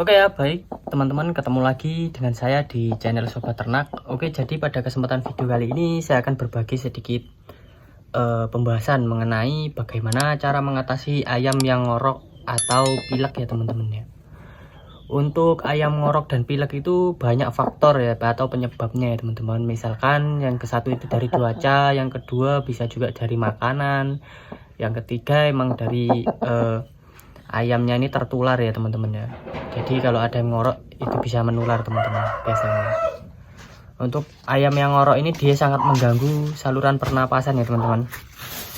Oke ya, baik teman-teman, ketemu lagi dengan saya di channel Sobat Ternak. Oke, jadi pada kesempatan video kali ini saya akan berbagi sedikit pembahasan mengenai bagaimana cara mengatasi ayam yang ngorok atau pilek ya teman-teman ya. Untuk ayam ngorok dan pilek itu banyak faktor ya atau penyebabnya ya teman-teman. Misalkan yang ke satu itu dari cuaca, yang kedua bisa juga dari makanan, yang ketiga emang dari ayamnya ini tertular ya teman-teman ya. Jadi kalau ada yang ngorok itu bisa menular teman-teman biasanya. Untuk ayam yang ngorok ini dia sangat mengganggu saluran pernapasan ya teman-teman.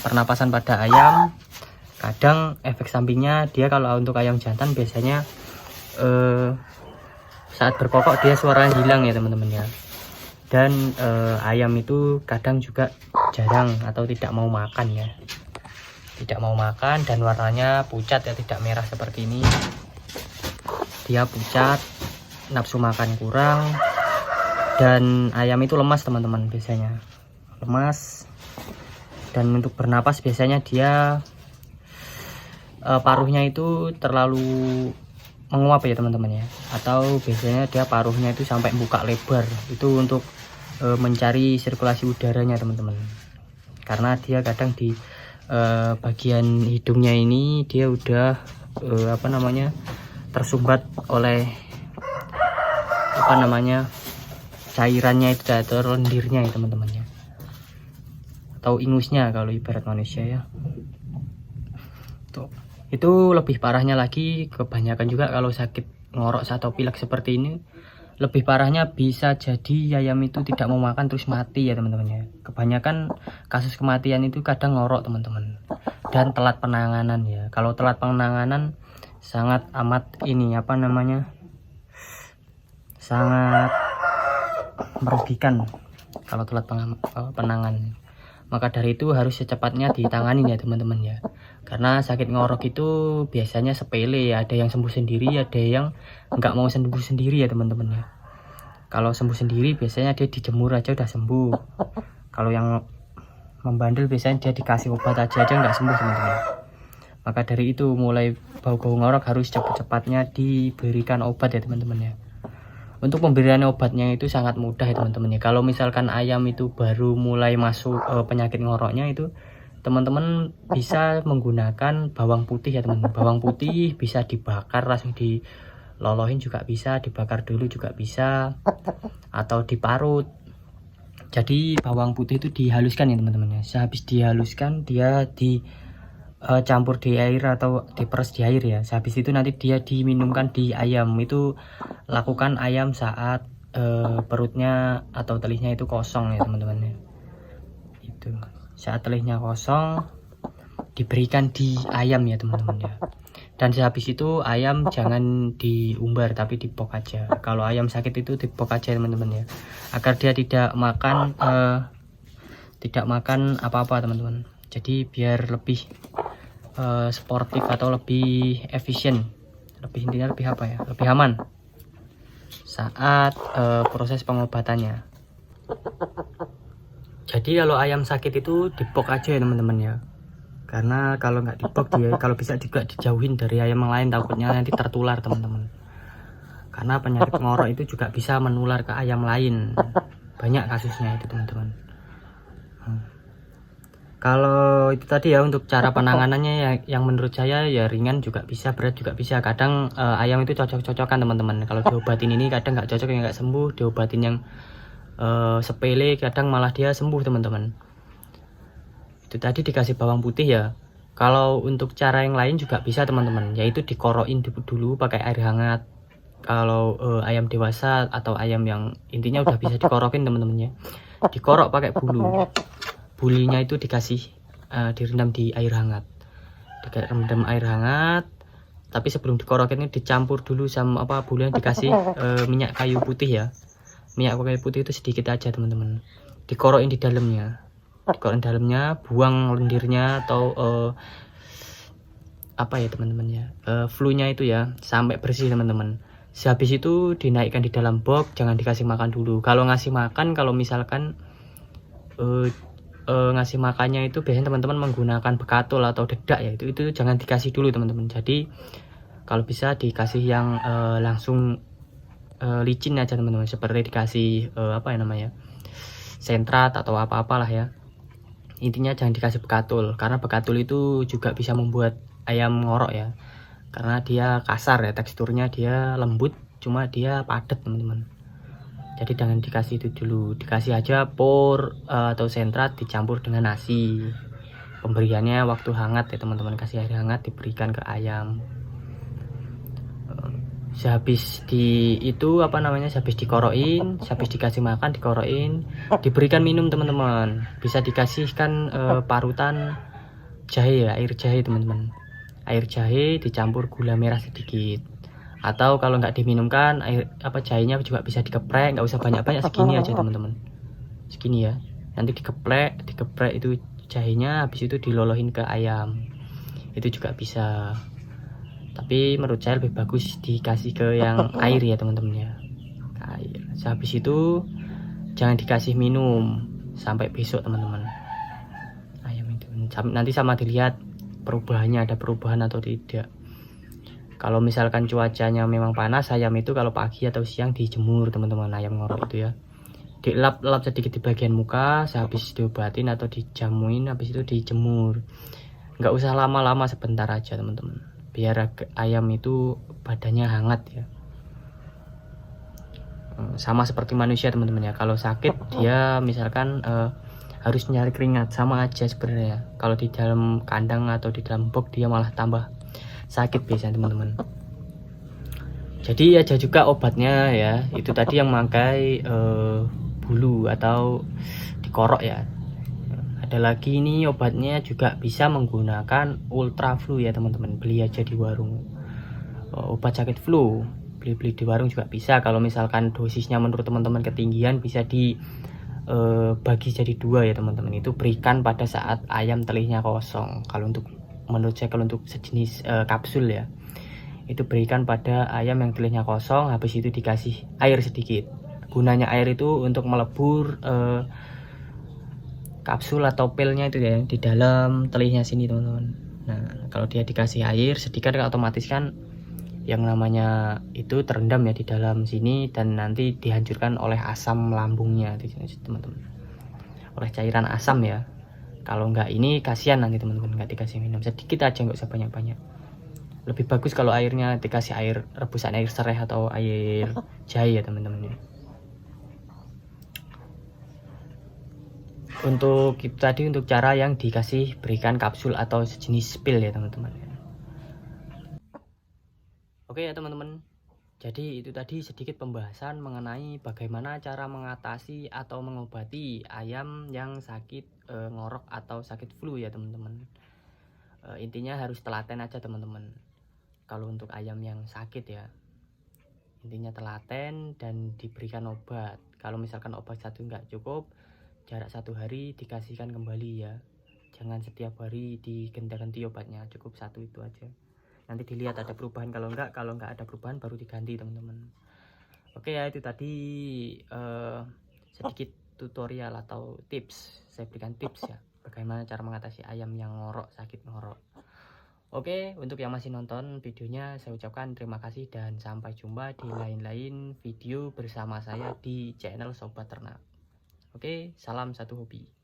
Pernapasan pada ayam, kadang efek sampingnya dia kalau untuk ayam jantan biasanya saat berkokok dia suaranya hilang ya teman-teman ya. Dan ayam itu kadang juga jarang atau tidak mau makan ya. Tidak mau makan dan warnanya pucat ya, tidak merah seperti ini. Dia pucat, nafsu makan kurang, dan ayam itu lemas teman-teman, biasanya lemas. Dan untuk bernapas biasanya dia paruhnya itu terlalu menguap ya teman-teman ya, atau biasanya dia paruhnya itu sampai buka lebar, itu untuk mencari sirkulasi udaranya teman-teman. Karena dia kadang di bagian hidungnya ini dia udah tersumbat oleh cairannya itu atau lendirnya ya teman-teman ya, atau ingusnya kalau ibarat manusia ya. Tuh, itu lebih parahnya lagi, kebanyakan juga kalau sakit ngorok atau pilek seperti ini, lebih parahnya bisa jadi ayam itu tidak mau makan terus mati ya teman-teman ya. Kebanyakan kasus kematian itu kadang ngorok teman-teman, dan telat penanganan ya. Kalau telat penanganan sangat amat sangat merugikan kalau telat penanganan. Maka dari itu harus secepatnya ditangani ya teman-teman ya. Karena sakit ngorok itu biasanya sepele ya, ada yang sembuh sendiri, ada yang nggak mau sembuh sendiri ya teman-teman ya. Kalau sembuh sendiri biasanya dia dijemur aja udah sembuh. Kalau yang membandel biasanya dia dikasih obat aja nggak sembuh teman-teman. Maka dari itu mulai bau-bau ngorok harus cepat-cepatnya diberikan obat ya teman-teman ya. Untuk pemberian obatnya itu sangat mudah ya teman-teman ya. Kalau misalkan ayam itu baru mulai masuk penyakit ngoroknya itu, teman-teman bisa menggunakan bawang putih ya teman-teman. Bawang putih bisa dibakar langsung dilolohin juga bisa, dibakar dulu juga bisa, atau diparut. Jadi bawang putih itu dihaluskan ya teman-teman ya. Sehabis dihaluskan dia campur di air atau diperes di air ya. Sehabis itu nanti dia diminumkan di ayam. Itu lakukan ayam saat perutnya atau telihnya itu kosong ya teman-teman ya. Itu saat telihnya kosong diberikan di ayam ya teman-teman ya. Dan sehabis itu ayam jangan diumbar tapi dipok aja. Kalau ayam sakit itu dipok aja teman-teman ya, agar dia tidak makan apa-apa teman-teman. Jadi biar lebih sportif atau lebih efisien, lebih aman saat proses pengobatannya. Jadi kalau ayam sakit itu dipok aja ya teman-teman ya. Karena kalau nggak dipok dia, kalau bisa juga dijauhin dari ayam yang lain, takutnya nanti tertular teman-teman. Karena penyakit ngorok itu juga bisa menular ke ayam lain, banyak kasusnya itu teman-teman. Kalau itu tadi ya untuk cara penanganannya yang menurut saya ya ringan juga bisa, berat juga bisa. Kadang ayam itu cocok-cocokan teman-teman. Kalau diobatin ini kadang nggak cocok, yang nggak sembuh. Diobatin yang sepele kadang malah dia sembuh teman-teman. Itu tadi dikasih bawang putih ya. Kalau untuk cara yang lain juga bisa teman-teman, yaitu dikorokin dulu pakai air hangat. Kalau ayam dewasa atau ayam yang intinya udah bisa dikorokin teman-teman ya, dikorok pakai bulu. Bulinya itu dikasih direndam di air hangat, direndam air hangat. Tapi sebelum dikorokin ini dicampur dulu sama bulinya, dikasih minyak kayu putih ya. Minyak kayu putih itu sedikit aja teman-teman, dikorokin di dalamnya, buang lendirnya atau teman-teman ya, flunya itu ya, sampai bersih teman-teman. Sehabis itu dinaikkan di dalam box, jangan dikasih makan dulu. Kalau ngasih makan, kalau misalkan ngasih makannya itu biasanya teman-teman menggunakan bekatul atau dedak ya, itu jangan dikasih dulu teman-teman. Jadi Kalau bisa dikasih yang langsung licin aja teman-teman, seperti dikasih apa ya namanya, sentrat atau apa-apalah ya. Intinya jangan dikasih bekatul, karena bekatul itu juga bisa membuat ayam ngorok ya, karena dia kasar ya, teksturnya dia lembut, cuma dia padat teman-teman. Jadi jangan dikasih itu dulu, dikasih aja por atau sentrat dicampur dengan nasi. Pemberiannya waktu hangat ya teman-teman, kasih air hangat diberikan ke ayam. Sehabis di itu apa namanya, sehabis dikoroin, sehabis dikasih makan dikoroin, diberikan minum teman-teman. Bisa dikasihkan parutan jahe ya, air jahe teman-teman. Air jahe dicampur gula merah sedikit. Atau kalau nggak diminumkan, air apa jahenya juga bisa dikeprek, nggak usah banyak-banyak, segini aja teman-teman. Segini ya. Nanti dikeprek itu jahenya, habis itu dilolohin ke ayam. Itu juga bisa. Tapi menurut saya lebih bagus dikasih ke yang air ya teman-teman ya, air. Sehabis itu jangan dikasih minum sampai besok teman-teman, ayam itu nanti sama dilihat perubahannya, ada perubahan atau tidak. Kalau misalkan cuacanya memang panas, ayam itu kalau pagi atau siang dijemur teman-teman, ayam ngorok itu ya, dilap-lap sedikit di bagian muka, sehabis diobatin atau dijamuin, habis itu dijemur. Nggak usah lama-lama, sebentar aja teman-teman, biar ayam itu badannya hangat ya. Sama seperti manusia teman-teman ya, kalau sakit dia misalkan harus nyari keringat, sama aja sebenarnya. Kalau di dalam kandang atau di dalam box dia malah tambah sakit biasanya teman-teman. Jadi ada juga obatnya ya, itu tadi yang mangkai bulu atau dikorok ya. Ada lagi ini obatnya juga bisa menggunakan ultra flu ya teman-teman, beli aja di warung. Obat sakit flu beli di warung juga bisa. Kalau misalkan dosisnya menurut teman-teman ketinggian, bisa dibagi jadi 2 ya teman-teman. Itu berikan pada saat ayam telihnya kosong. Kalau untuk menurut saya, kalau untuk sejenis kapsul ya, itu berikan pada ayam yang telihnya kosong, habis itu dikasih air sedikit. Gunanya air itu untuk melebur kapsul atau pilnya itu ya di dalam telihnya sini teman-teman. Nah kalau dia dikasih air sedikit, otomatis kan yang namanya itu terendam ya di dalam sini, dan nanti dihancurkan oleh asam lambungnya di sini teman-teman, oleh cairan asam ya. Kalau nggak ini kasihan nanti teman-teman, nggak dikasih minum, sedikit aja, nggak usah banyak-banyak. Lebih bagus kalau airnya dikasih air rebusan, air serai atau air jahe ya teman-teman ya. Untuk itu tadi untuk cara yang dikasih berikan kapsul atau sejenis pil ya teman-teman. Oke ya teman-teman, jadi itu tadi sedikit pembahasan mengenai bagaimana cara mengatasi atau mengobati ayam yang sakit ngorok atau sakit flu ya teman-teman. Intinya harus telaten aja teman-teman. Kalau untuk ayam yang sakit ya, intinya telaten dan diberikan obat. Kalau misalkan obat satu nggak cukup, jarak 1 hari dikasihkan kembali ya. Jangan setiap hari diganti-ganti obatnya, cukup 1 itu aja. Nanti dilihat ada perubahan, kalau nggak ada perubahan baru diganti teman-teman. Oke ya, itu tadi sedikit tutorial atau tips, saya berikan tips ya bagaimana cara mengatasi ayam yang ngorok, sakit ngorok. Oke, untuk yang masih nonton videonya saya ucapkan terima kasih dan sampai jumpa di lain-lain video bersama saya di channel Sobat Ternak. Oke, salam satu hobi.